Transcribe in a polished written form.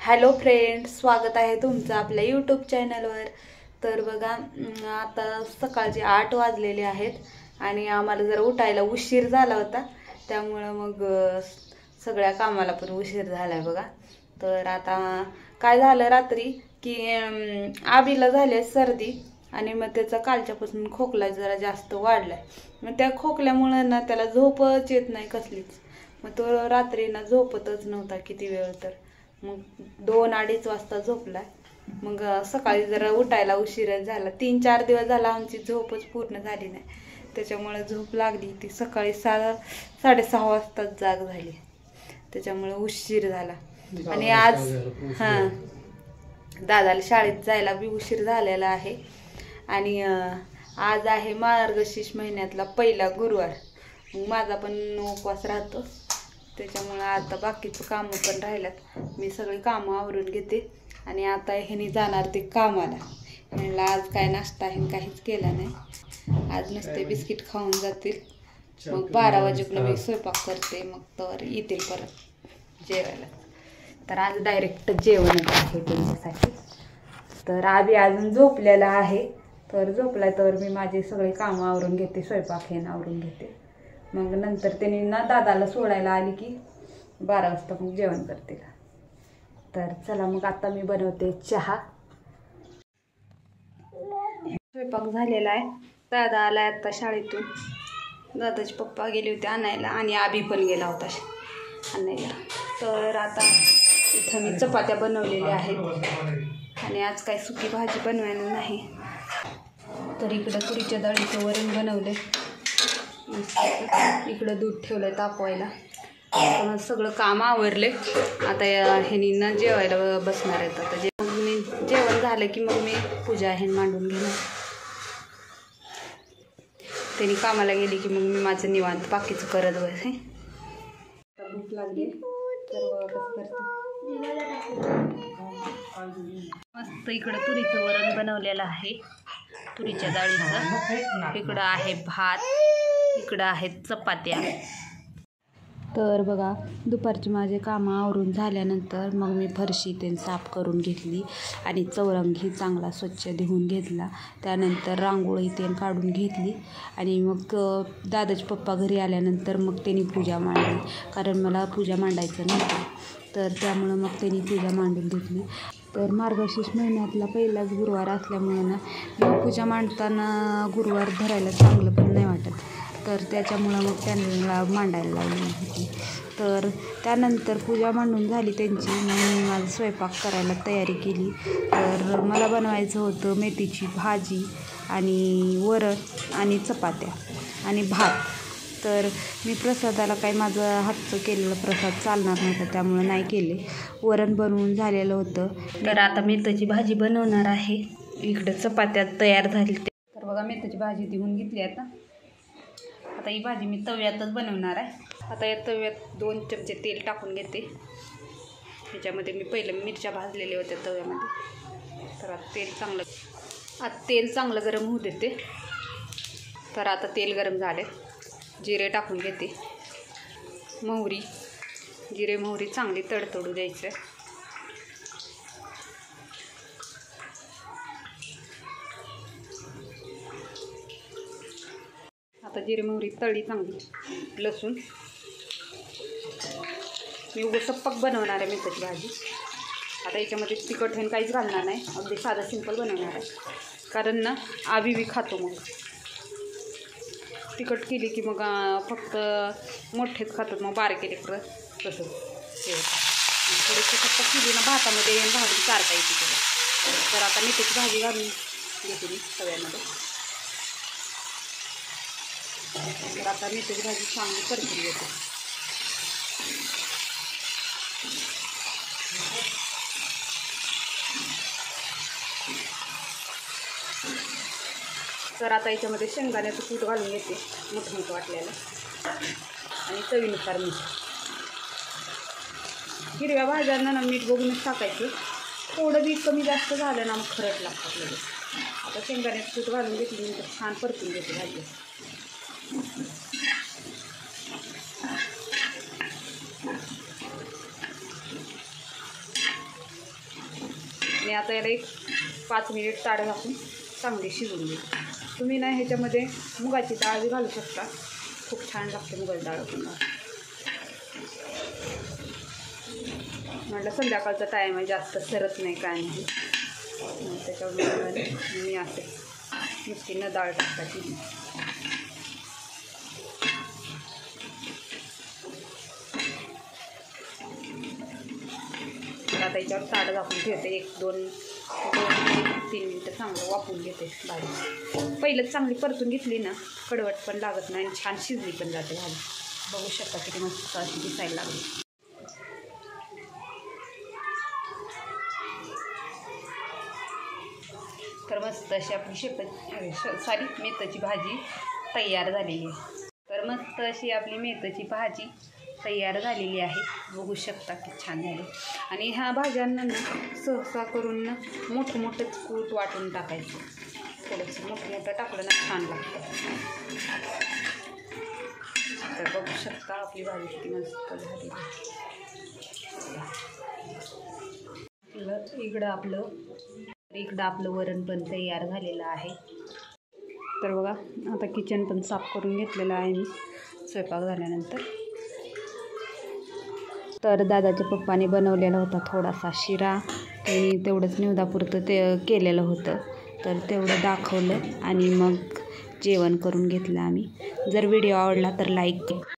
Hello friends, स्वागत आहे तुमचं आपल्या यूट्यूब चॅनलवर। तर बघा, आता सकाळचे 8 वाजलेले आहेत आणि आम्हाला जरा उठायला उशीर झाला होता, त्यामुळं मग सगळ्या कामाला पण उशीर झाला बघा। तर आता काय झालं रात्री की आबीला झाली सर्दी आणि मग त्याचा कालच्यापासून खोकला जरा जास्त वाढलाय। मग त्या खोकल्यामुळे ना त्याला झोपच येत नाही कसलीच। मग तो रात्री ना झोपतच नव्हता किती वेळ, तर मग 2-2:30 वाजता झोपलाय। मग सकाळी जरा उठायला उशीरच झाला। 3-4 दिवस झाला आमची झोपच पूर्ण झाली नाही, त्याच्यामुळे झोप लागली ती सकाळी 6-6:30 वाजता जाग झाली, त्याच्यामुळे उशीर झाला। आणि आज दादाला शाळेत जायला बी उशीर झालेला आहे। आणि आज आहे मार्गशीर्ष महिन्यातला पहिला गुरुवार, मग माझा पण उपवास राहतो, त्याच्यामुळे आता बाकीचं कामं पण राहिल्यात। मी सगळी कामं आवरून घेते आणि आता ह्यानी जाणार ते कामाला। ह्याला आज काय नाश्ता आहे काहीच केला नाही, आज नुसते बिस्किट खाऊन जातील। मग 12 वाजेपर्यंत मी स्वयंपाक करते, मग तर येतील परत जेवायला। तर आज डायरेक्ट जेवणच आहे त्यांच्यासाठी। तर आधी अजून झोपलेला आहे, तर झोपलाय तर मी माझी सगळी कामं आवरून घेते, स्वयंपाक हे आवरून घेते। मग नंतर त्यांनी ना दादाला सोडायला आली की 12 वाजता मग जेवण करते। तर चला मग आता मी बनवते चहा। स्वयंपाक झालेला आहे, दादा आलाय आता शाळेतून। दादाचे पप्पा गेले होते आणायला आणि आबी पण गेला होता आणायला। तर आता इथं मी चपात्या बनवलेल्या आहेत आणि आज काय सुकी भाजी बनवायला नाही। तर इकडं तुरीच्या डाळीचं वरण बनवले, इकडं दूध ठेवलंय तापवायला। मग सगळं काम आवरले, आता ह्यानी ना जेवायला बसणार आहेत। आता मी जेवण झालं की मग मी पूजा हे मांडून घेणार। त्यांनी कामाला गेली की मग मी माझं निवांत बाकीचं करत बसे। भूक लागली तर मस्त इकडं तुरीचं वरण बनवलेलं आहे, तुरीच्या डाळीचं। इकडं आहे भात, इकडं आहेत चपात्या। तर बघा, दुपारची माझे कामं आवरून झाल्यानंतर मग मी फरशी ते साफ करून घेतली आणि चौरंगी चांगला स्वच्छ धुवून घेतला। त्यानंतर रांगोळी ते काढून घेतली आणि मग दादाचे पप्पा घरी आल्यानंतर मग त्यांनी पूजा मांडली, कारण मला पूजा मांडायचं नव्हतं, तर त्यामुळं मग त्यांनी पूजा मांडून घेतली। तर मार्गशीर्ष महिन्यातला पहिलाच गुरुवार असल्यामुळं ना पूजा मांडताना गुरुवार धरायला चांगलं पण नाही वाटत, तर त्याच्यामुळं मग त्यांना मांडायला लावली होती। तर त्यानंतर पूजा मांडून झाली त्यांची, मग मी माझा स्वयंपाक करायला तयारी केली। तर मला बनवायचं होतं मेथीची भाजी आणि वरण आणि चपात्या आणि भात। तर मी प्रसादाला काही माझं हातचं केलेलं प्रसाद चालणार नव्हता, त्यामुळे नाही केले। वरण बनवून झालेलं होतं, तर आता मेथीची भाजी बनवणार आहे। इकडे चपात्या तयार झाली। तर बघा, मेथीची भाजी धुवून घेतली आता ही भाजी मी तव्यातच बनवणार आहे। आता या तव्यात 2 चमचे तेल टाकून घेते। ह्याच्यामध्ये मी पहिलं मिरच्या भाजलेल्या होत्या तव्यामध्ये। तर आता तेल चांगलं गरम होऊ देते। तर आता तेल गरम झाले, जिरे टाकून घेते, मोहरी, जिरे मोहरी चांगली तडतडू द्यायचं। आता जिरे मोहरी तळली चांगली, लसूण, मी उगाच सप्पक बनवणार आहे मेथीची भाजी। आता याच्यामध्ये तिखट हे काहीच घालणार नाही, अगदी साधं सिंपल बनवणार आहे, कारण ना आबी बी खातो। मग तिखट केली की मग फक्त मोठेच खातात, मग बारीक केले तर तसंच थोडीशी सप्पक केली ना भातामध्ये भाजून चारता येते त्याला। तर आता मेथीची भाजी घालून घेते मी तव्यामध्ये। तर आता मेथीची भाजी चांगली परतून घेते। तर आता याच्यामध्ये शेंगदाण्याचं कूट घालून घेते, मोठं वाटलेलं, आणि चवीनुसार मीठ। हिरव्या भाज्यांना ना मीठ बघूनच टाकायचं, थोडं बी कमी जास्त झालं ना मग खरट लागतात लगेच। आता शेंगदाण्याचं कूट घालून घेतल्यानंतर छान परतून घेते भाजी। आणि आता याला एक 5 मिनिट ताट घालून चांगली शिजवून घेते. तुम्ही ना ह्याच्यामध्ये मुगाची डाळ बी घालू शकता, खूप छान लागते मुगाची डाळ पुन्हा. म्हटलं संध्याकाळचा टाईम आहे, जास्त सरत नाही काय नाही, त्याच्यामुळे मी असे नुसती न डाळ टाकायची. आता याच्यावर ताट झाकून ठेवते. 1-2-3 मिनटं चांगलं वाफवून घेते भाजी. पहिलंच चांगली परतून घेतली ना, कडवट पण लागत नाही आणि छान शिजली पण जाते भाजी. बघू शकता किती मस्त अशी दिसायला लागली. तर मस्त अशी आपली मेथीची भाजी तयार झालेली आहे. तर मस्त अशी आपली मेथीची भाजी तयार झालेली आहे. बघू शकता किती छान झाली. आणि ह्या भाज्यांना ना सहसा करून ना मोठं कूट वाटून टाकायचं. थोडंसं मोठं टाकलं ना छान लागतं. तर बघू शकता आपली भाजी किती मस्त झाली. इकडं आपलं वरण पण तयार झालेलं आहे. तर बघा आता किचन पण साफ करून घेतलेलं आहे मी स्वयंपाक झाल्यानंतर. तर दादाच्या पप्पाने बनवलेला होता थोडासा शिरा, त्यांनी तेवढंच निवदापुरतं ते केलेलं होतं, तर तेवढं दाखवलं आणि मग जेवण करून घेतलं आम्ही. जर व्हिडिओ आवडला तर लाईक